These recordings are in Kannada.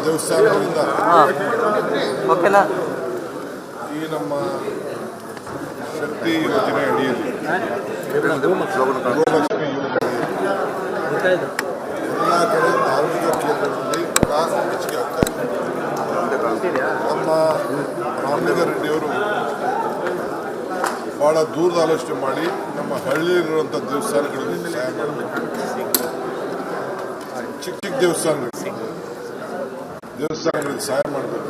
ದೇವಸ್ಥಾನಗಳಿಂದ ಓಕೆನಾ ಈ ನಮ್ಮ ಶಕ್ತಿ ಯೋಜನೆ ಅಡಿಯಲ್ಲಿ ಗೃಹಲಕ್ಷ್ಮಿ ಯೋಜನೆ ಎಲ್ಲ ಕಡೆ ಧಾರ್ಮಿಕ ಕೇಂದ್ರಗಳಲ್ಲಿ ಹೆಚ್ಚಿಗೆ ಆಗ್ತಾ ಇದೆ. ನಮ್ಮ ರಾಮಲಿಂಗಾರೆಡ್ಡಿಯವರು ಭಾಳ ದೂರದ ಆಲೋಚನೆ ಮಾಡಿ ನಮ್ಮ ಹಳ್ಳಿಯಲ್ಲಿರುವಂಥ ದೇವಸ್ಥಾನಗಳಿಗೆ ಸಹಾಯ ಮಾಡಬೇಕು. ಚಿಕ್ಕ ಚಿಕ್ಕ ದೇವಸ್ಥಾನಗಳಿಗೆ ಸಹಾಯ ಮಾಡಬೇಕು.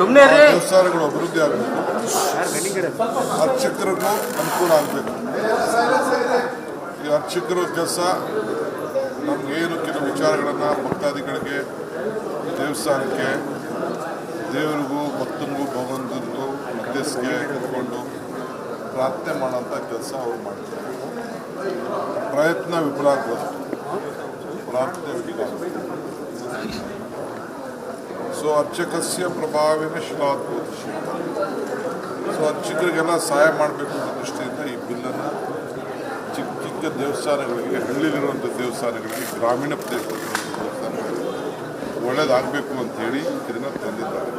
ದೇವಸ್ಥಾನಗಳು ಅಭಿವೃದ್ಧಿ ಆಗಬೇಕು, ಅರ್ಚಕರಿಗೂ ಅನುಕೂಲ ಆಗಬೇಕು. ಈ ಅರ್ಚಕರ ಕೆಲಸ ನಮಗೇನು ಕೆಲವು ವಿಚಾರಗಳನ್ನು ಭಕ್ತಾದಿಗಳಿಗೆ ದೇವಸ್ಥಾನಕ್ಕೆ ದೇವರಿಗೂ ಭಕ್ತನಿಗೂ ಭಗವಂತನಿಗೂ ಮಧ್ಯಸ್ಥಿಗೆ ಇಟ್ಕೊಂಡು ಪ್ರಾರ್ಥನೆ ಮಾಡೋಂಥ ಕೆಲಸ ಅವ್ರು ಮಾಡ್ತಾರೆ. ಪ್ರಯತ್ನ ವಿಫಲ ಆಗ್ಬೋದು, ಪ್ರಾರ್ಥನೆ ವಿಫಲ ಆಗ್ಬೋದು. ಸೊ ಅರ್ಚಕಸ್ಯ ಪ್ರಭಾವಿನ ಶ್ಲಾಘ್ಬೋದು. ಸೊ ಅರ್ಚಕರಿಗೆಲ್ಲ ಸಹಾಯ ಮಾಡಬೇಕು ಅನ್ನೋ ದೃಷ್ಟಿಯಿಂದ ಈ ಬಿಲ್ಲನ್ನು ಚಿಕ್ಕ ಚಿಕ್ಕ ದೇವಸ್ಥಾನಗಳಿಗೆ, ಹಳ್ಳಿಲಿರುವಂಥ ದೇವಸ್ಥಾನಗಳಿಗೆ, ಗ್ರಾಮೀಣ ಪ್ರದೇಶದ ದೇವಸ್ಥಾನಗಳಿಗೆ ಒಳ್ಳೇದಾಗಬೇಕು ಅಂಥೇಳಿ ಇದನ್ನು ತಂದಿದ್ದಾರೆ.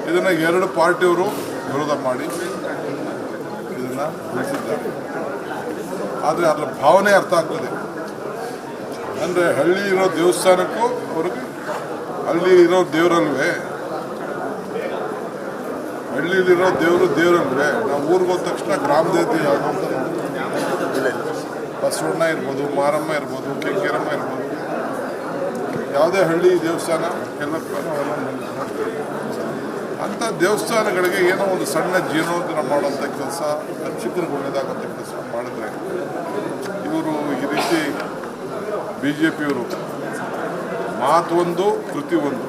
ಇದನ್ನು ಎರಡು ಪಾರ್ಟಿಯವರು ವಿರೋಧ ಮಾಡಿ ಇದನ್ನು ಉಳಿಸಿದ್ದಾರೆ. ಆದರೆ ಅದರ ಭಾವನೆ ಅರ್ಥ ಆಗ್ತದೆ. ಅಂದರೆ ಹಳ್ಳಿ ಇರೋ ದೇವಸ್ಥಾನಕ್ಕೂ ಅವ್ರಿಗೆ ಅಲ್ಲಿ ಇರೋ ದೇವರಲ್ವೇ, ಹಳ್ಳಿಲಿರೋ ದೇವರಲ್ವೇ. ನಾವು ಊರಿಗೆ ಹೋದ ತಕ್ಷಣ ಗ್ರಾಮ ದೇವತೆ ಯಾವುದು ಅಂತ ಬಸವಣ್ಣ ಇರ್ಬೋದು, ಮಾರಮ್ಮ ಇರ್ಬೋದು, ಕೆಂಗೇರಮ್ಮ ಇರ್ಬೋದು, ಯಾವುದೇ ಹಳ್ಳಿ ದೇವಸ್ಥಾನ ಎಲ್ಲ ಅಂಥ ದೇವಸ್ಥಾನಗಳಿಗೆ ಏನೋ ಒಂದು ಸಣ್ಣ ಜೀರ್ಣೋದ್ಧಾರ ಮಾಡುವಂಥ ಕೆಲಸ, ಅರ್ಚಕರಿಗೆ ಒಳ್ಳೆಯದಾಗುವಂಥ ಕೆಲಸ ಮಾಡಿದ್ರೆ ಇವರು ಈ ರೀತಿ BJPಯವರು ಮಾತು ಒಂದು ಕೃತಿ ಒಂದು,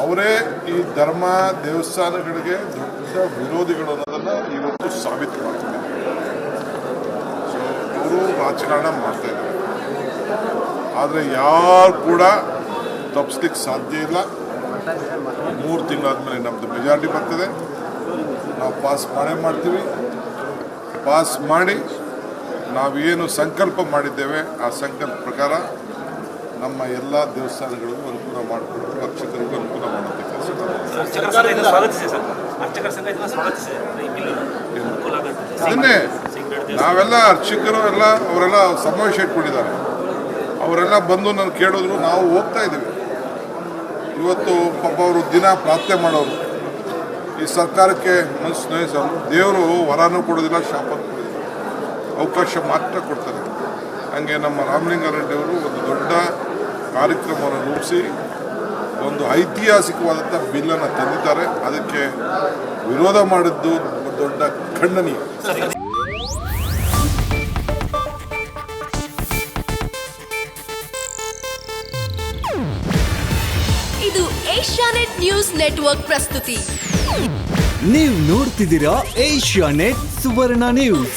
ಅವರೇ ಈ ಧರ್ಮ ದೇವಸ್ಥಾನಗಳಿಗೆ ದೊಡ್ಡ ವಿರೋಧಿಗಳು ಅನ್ನೋದನ್ನು ಇವತ್ತು ಸಾಬೀತು ಮಾಡ್ತಾರೆ. ಸೊ ಅವರು ರಾಜಕಾರಣ ಮಾಡ್ತಾ ಇದ್ದಾರೆ. ಆದರೆ ಯಾರು ಕೂಡ ತಪ್ಪಿಸ್ಲಿಕ್ಕೆ ಸಾಧ್ಯ ಇಲ್ಲ. 3 ತಿಂಗಳಾದ್ಮೇಲೆ ನಮ್ಮದು ಮೆಜಾರಿಟಿ ಬರ್ತದೆ, ನಾವು ಪಾಸ್ ಮಾಡ್ತೀವಿ. ಪಾಸ್ ಮಾಡಿ ನಾವೇನು ಸಂಕಲ್ಪ ಮಾಡಿದ್ದೇವೆ ಆ ಸಂಕಲ್ಪ ಪ್ರಕಾರ ನಮ್ಮ ಎಲ್ಲ ದೇವಸ್ಥಾನಗಳಿಗೂ ಅನುಕೂಲ ಮಾಡಿಕೊಟ್ಟು ಅರ್ಚಕರಿಗೂ ಅನುಕೂಲ ಮಾಡುವಂಥ ಕೆಲಸ. ಅದನ್ನೇ ನಾವೆಲ್ಲ ಅರ್ಚಕರು ಎಲ್ಲ ಅವರೆಲ್ಲ ಸಮಾವೇಶ ಇಟ್ಕೊಂಡಿದ್ದಾರೆ. ಅವರೆಲ್ಲ ಬಂದು ನಾನು ಕೇಳಿದ್ರು, ನಾವು ಹೋಗ್ತಾ ಇದ್ದೀವಿ. ಇವತ್ತು ಪಾಪ ಅವರು ದಿನ ಪ್ರಾರ್ಥನೆ ಮಾಡೋರು, ಈ ಸರ್ಕಾರಕ್ಕೆ ಮನಸ್ಸು ನೋಯಿಸೋರು. ದೇವರು ವರನೂ ಕೊಡೋದಿಲ್ಲ, ಶಾಪನೂ ಕೊಡೋದಿಲ್ಲ, ಅವಕಾಶ ಮಾತ್ರ ಕೊಡ್ತಾರೆ. ಹಾಗೆ ನಮ್ಮ ರಾಮಲಿಂಗಾರೆಡ್ಡಿಯವರು ಒಂದು ದೊಡ್ಡ ಕಾರ್ಯಕ್ರಮವನ್ನು ರೂಪಿಸಿ ಒಂದು ಐತಿಹಾಸಿಕವಾದಂಥ ಬಿಲ್ಲನ್ನು ತಂದಿದ್ದಾರೆ. ಅದಕ್ಕೆ ವಿರೋಧ ಮಾಡಿದ್ದು ದೊಡ್ಡ ಖಂಡನೀಯ. ಇದು ಏಷ್ಯಾನೆಟ್ ನ್ಯೂಸ್ ನೆಟ್ವರ್ಕ್ ಪ್ರಸ್ತುತಿ. ನೀವು ನೋಡ್ತಿದ್ದೀರಾ ಏಷ್ಯಾನೆಟ್ ಸುವರ್ಣ ನ್ಯೂಸ್.